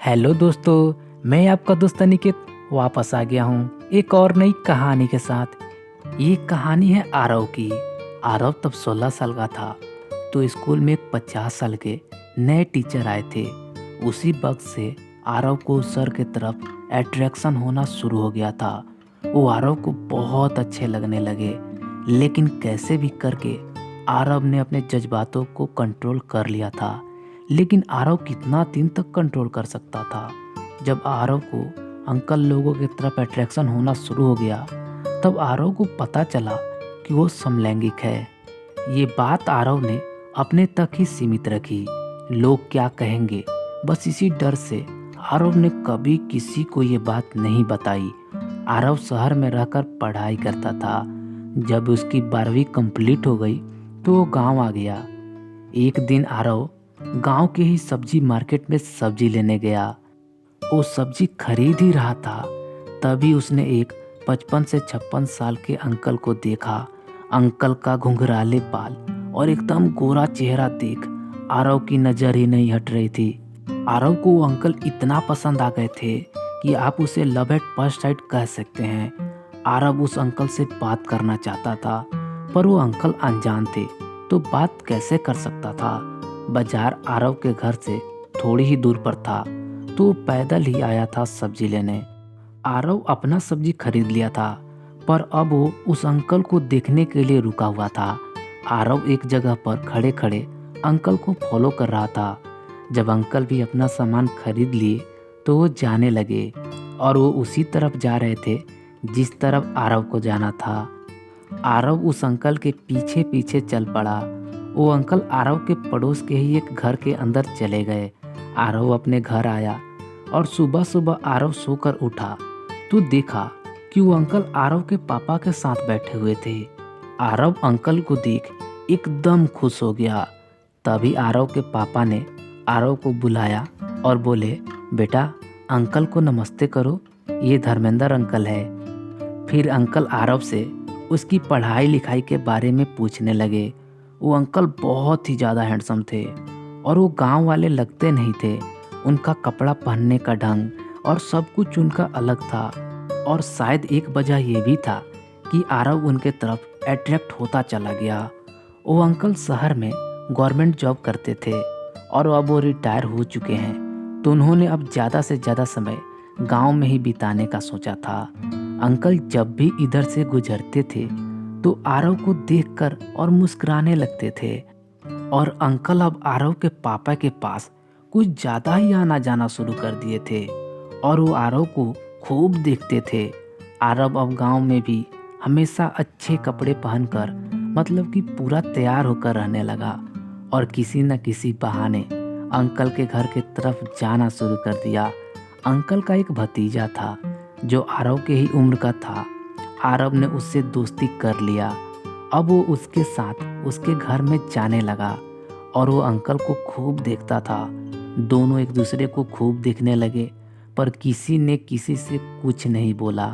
Hello दोस्तों, मैं आपका दोस्त अनिकेत वापस आ गया हूँ एक और नई कहानी के साथ। ये कहानी है आरव की। आरव तब 16 साल का था तो स्कूल में एक 50 साल के नए टीचर आए थे। उसी वक्त से आरव को सर के तरफ अट्रैक्शन होना शुरू हो गया था। वो आरव को बहुत अच्छे लगने लगे, लेकिन कैसे भी करके आरव ने अपने जज्बातों को कंट्रोल कर लिया था। लेकिन आरव कितना दिन तक कंट्रोल कर सकता था। जब आरव को अंकल लोगों की तरफ अट्रैक्शन होना शुरू हो गया, तब आरव को पता चला कि वो समलैंगिक है। ये बात आरव ने अपने तक ही सीमित रखी। लोग क्या कहेंगे, बस इसी डर से आरव ने कभी किसी को ये बात नहीं बताई। आरव शहर में रहकर पढ़ाई करता था। जब उसकी 12वीं कंप्लीट हो गई तो वो गांव आ गया। एक दिन आरव गांव के ही सब्जी मार्केट में सब्जी लेने गया। वो सब्जी खरीद ही रहा था, तभी उसने एक 55 से 56 साल के अंकल को देखा। अंकल का घुंघराले बाल और एकदम गोरा चेहरा देख आरव की नजर ही नहीं हट रही थी। आरव को वो अंकल इतना पसंद आ गए थे कि आप उसे लव एट फर्स्ट साइट कह सकते हैं। आरव उस अंकल से बात करना चाहता था, पर वो अंकल अनजान थे तो बात कैसे कर सकता था। बाजार आरव के घर से थोड़ी ही दूर पर था, तो वो पैदल ही आया था सब्जी लेने। आरव अपना सब्जी खरीद लिया था, पर अब वो उस अंकल को देखने के लिए रुका हुआ था। आरव एक जगह पर खड़े खड़े अंकल को फॉलो कर रहा था। जब अंकल भी अपना सामान खरीद लिए तो वो जाने लगे, और वो उसी तरफ जा रहे थे जिस तरफ आरव को जाना था। आरव उस अंकल के पीछे पीछे चल पड़ा। वो अंकल आरव के पड़ोस के ही एक घर के अंदर चले गए। आरव अपने घर आया और सुबह सुबह आरव सोकर उठा तो देखा कि वो अंकल आरव के पापा के साथ बैठे हुए थे। आरव अंकल को देख एकदम खुश हो गया। तभी आरव के पापा ने आरव को बुलाया और बोले, बेटा अंकल को नमस्ते करो, ये धर्मेंद्र अंकल है। फिर अंकल आरव से उसकी पढ़ाई लिखाई के बारे में पूछने लगे। वो अंकल बहुत ही ज़्यादा हैंडसम थे और वो गांव वाले लगते नहीं थे। उनका कपड़ा पहनने का ढंग और सब कुछ उनका अलग था, और शायद एक वजह ये भी था कि आरव उनके तरफ अट्रैक्ट होता चला गया। वो अंकल शहर में गवर्नमेंट जॉब करते थे और अब वो रिटायर हो चुके हैं, तो उन्होंने अब ज़्यादा से ज़्यादा समय गांव में ही बिताने का सोचा था। अंकल जब भी इधर से गुजरते थे तो आरव को देखकर और मुस्कुराने लगते थे, और अंकल अब आरव के पापा के पास कुछ ज़्यादा ही आना जाना शुरू कर दिए थे, और वो आरव को खूब देखते थे। आरव अब गांव में भी हमेशा अच्छे कपड़े पहनकर, मतलब कि पूरा तैयार होकर रहने लगा, और किसी न किसी बहाने अंकल के घर के तरफ जाना शुरू कर दिया। अंकल का एक भतीजा था जो आरव के ही उम्र का था। आरव ने उससे दोस्ती कर लिया। अब वो उसके साथ उसके घर में जाने लगा और वो अंकल को खूब देखता था। दोनों एक दूसरे को खूब देखने लगे, पर किसी ने किसी से कुछ नहीं बोला।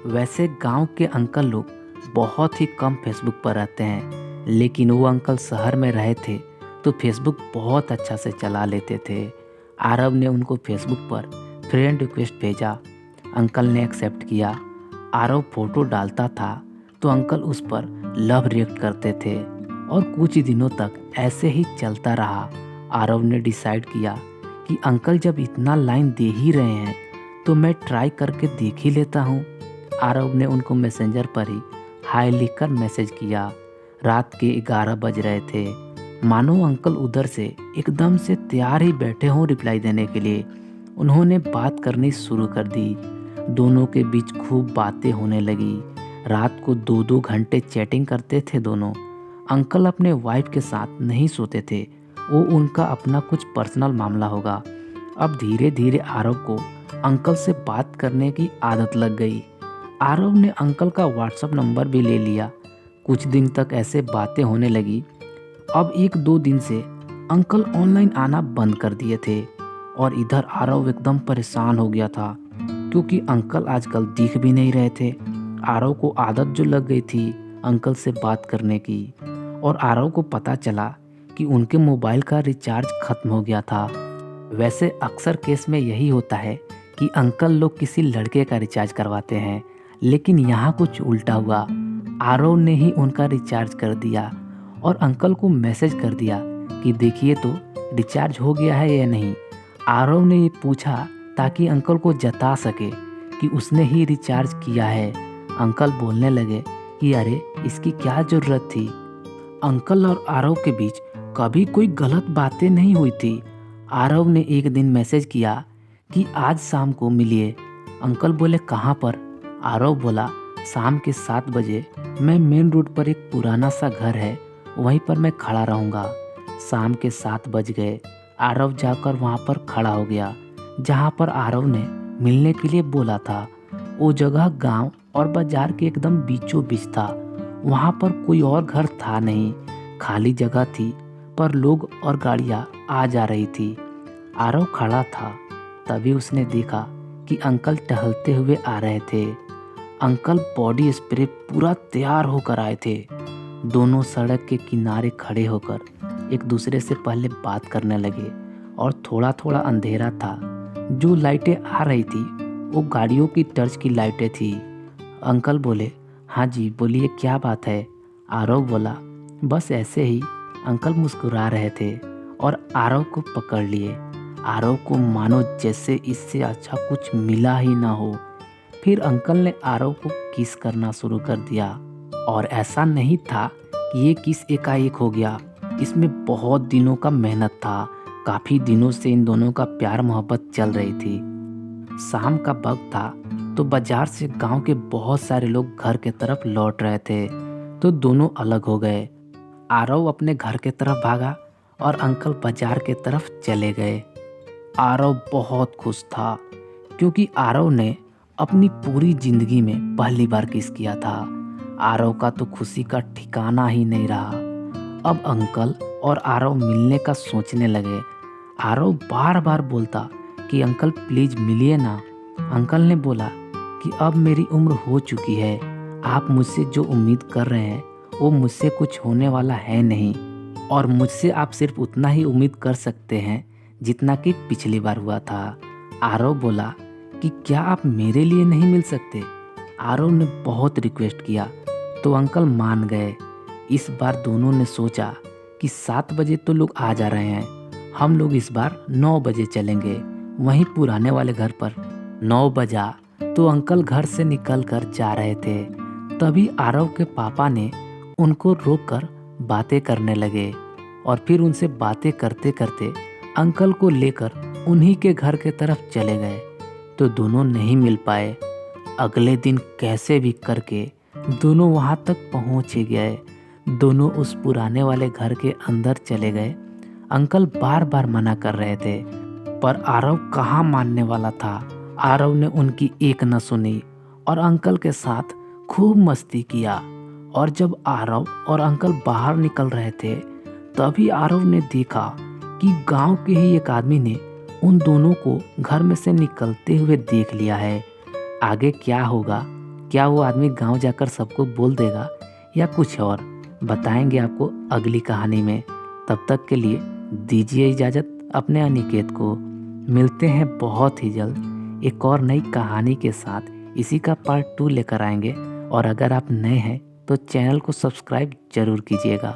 वैसे गांव के अंकल लोग बहुत ही कम फेसबुक पर रहते हैं, लेकिन वो अंकल शहर में रहे थे तो फेसबुक बहुत अच्छा से चला लेते थे। आरव ने उनको फेसबुक पर फ्रेंड रिक्वेस्ट भेजा। अंकल ने एक्सेप्ट किया। आरव फोटो डालता था तो अंकल उस पर लव रिएक्ट करते थे, और कुछ दिनों तक ऐसे ही चलता रहा। आरव ने डिसाइड किया कि अंकल जब इतना लाइन दे ही रहे हैं तो मैं ट्राई करके देख ही लेता हूँ। आरव ने उनको मैसेंजर पर ही हाय लिखकर मैसेज किया। रात के 11 बज रहे थे। मानो अंकल उधर से एकदम से तैयार ही बैठे हों रिप्लाई देने के लिए। उन्होंने बात करनी शुरू कर दी। दोनों के बीच खूब बातें होने लगी। रात को 2-2 घंटे चैटिंग करते थे दोनों। अंकल अपने वाइफ के साथ नहीं सोते थे, वो उनका अपना कुछ पर्सनल मामला होगा। अब धीरे धीरे आरव को अंकल से बात करने की आदत लग गई। आरव ने अंकल का व्हाट्सएप नंबर भी ले लिया। कुछ दिन तक ऐसे बातें होने लगी। अब 1-2 दिन से अंकल ऑनलाइन आना बंद कर दिए थे, और इधर आरव एकदम परेशान हो गया था, क्योंकि अंकल आजकल दिख भी नहीं रहे थे। आरव को आदत जो लग गई थी अंकल से बात करने की, और आरव को पता चला कि उनके मोबाइल का रिचार्ज खत्म हो गया था। वैसे अक्सर केस में यही होता है कि अंकल लोग किसी लड़के का रिचार्ज करवाते हैं, लेकिन यहाँ कुछ उल्टा हुआ। आरव ने ही उनका रिचार्ज कर दिया और अंकल को मैसेज कर दिया कि देखिए तो रिचार्ज हो गया है या नहीं। आरव ने ये पूछा ताकि अंकल को जता सके कि उसने ही रिचार्ज किया है। अंकल बोलने लगे कि अरे इसकी क्या ज़रूरत थी। अंकल और आरव के बीच कभी कोई गलत बातें नहीं हुई थी। आरव ने एक दिन मैसेज किया कि आज शाम को मिलिए। अंकल बोले कहाँ पर? आरव बोला शाम के 7 बजे मैं मेन रोड पर एक पुराना सा घर है, वहीं पर मैं खड़ा रहूँगा। शाम के 7 बज गए। आरव जाकर वहाँ पर खड़ा हो गया जहाँ पर आरव ने मिलने के लिए बोला था। वो जगह गांव और बाजार के एकदम बीचों बीच था। वहाँ पर कोई और घर था नहीं, खाली जगह थी, पर लोग और गाड़ियाँ आ जा रही थी। आरव खड़ा था, तभी उसने देखा कि अंकल टहलते हुए आ रहे थे। अंकल बॉडी स्प्रे पूरा तैयार होकर आए थे। दोनों सड़क के किनारे खड़े होकर एक दूसरे से पहले बात करने लगे और थोड़ा थोड़ा अंधेरा था। जो लाइटें आ रही थी वो गाड़ियों की टर्च की लाइटें थी। अंकल बोले हाँ जी बोलिए क्या बात है? आरव बोला बस ऐसे ही। अंकल मुस्कुरा रहे थे और आरव को पकड़ लिए। आरव को मानो जैसे इससे अच्छा कुछ मिला ही ना हो। फिर अंकल ने आरव को किस करना शुरू कर दिया। और ऐसा नहीं था कि ये किस एकाएक हो गया, इसमें बहुत दिनों का मेहनत था। काफ़ी दिनों से इन दोनों का प्यार मोहब्बत चल रही थी। शाम का वक्त था तो बाजार से गांव के बहुत सारे लोग घर के तरफ लौट रहे थे, तो दोनों अलग हो गए। आरव अपने घर के तरफ भागा और अंकल बाजार के तरफ चले गए। आरव बहुत खुश था क्योंकि आरव ने अपनी पूरी जिंदगी में पहली बार किस किया था। आरव का तो खुशी का ठिकाना ही नहीं रहा। अब अंकल और आरव मिलने का सोचने लगे। आरव बार बार बोलता कि अंकल प्लीज मिलिए ना। अंकल ने बोला कि अब मेरी उम्र हो चुकी है, आप मुझसे जो उम्मीद कर रहे हैं वो मुझसे कुछ होने वाला है नहीं, और मुझसे आप सिर्फ उतना ही उम्मीद कर सकते हैं जितना कि पिछली बार हुआ था। आरव बोला कि क्या आप मेरे लिए नहीं मिल सकते? आरव ने बहुत रिक्वेस्ट किया तो अंकल मान गए। इस बार दोनों ने सोचा कि 7 बजे तो लोग आ जा रहे हैं, हम लोग इस बार 9 बजे चलेंगे वहीं पुराने वाले घर पर। 9 बजा तो अंकल घर से निकल कर जा रहे थे, तभी आरव के पापा ने उनको रोककर बातें करने लगे और फिर उनसे बातें करते करते अंकल को लेकर उन्हीं के घर के तरफ चले गए। तो दोनों नहीं मिल पाए। अगले दिन कैसे भी करके दोनों वहां तक पहुंच ही गए। दोनों उस पुराने वाले घर के अंदर चले गए। अंकल बार बार मना कर रहे थे, पर आरव कहाँ मानने वाला था। आरव ने उनकी एक न सुनी और अंकल के साथ खूब मस्ती किया। और जब आरव और अंकल बाहर निकल रहे थे, तभी आरव ने देखा कि गांव के ही एक आदमी ने उन दोनों को घर में से निकलते हुए देख लिया है। आगे क्या होगा? क्या वो आदमी गांव जाकर सबको बोल देगा या कुछ और? बताएंगे आपको अगली कहानी में। तब तक के लिए दीजिए इजाज़त अपने अनिकेत को। मिलते हैं बहुत ही जल्द एक और नई कहानी के साथ। इसी का पार्ट 2 लेकर आएंगे। और अगर आप नए हैं तो चैनल को सब्सक्राइब जरूर कीजिएगा।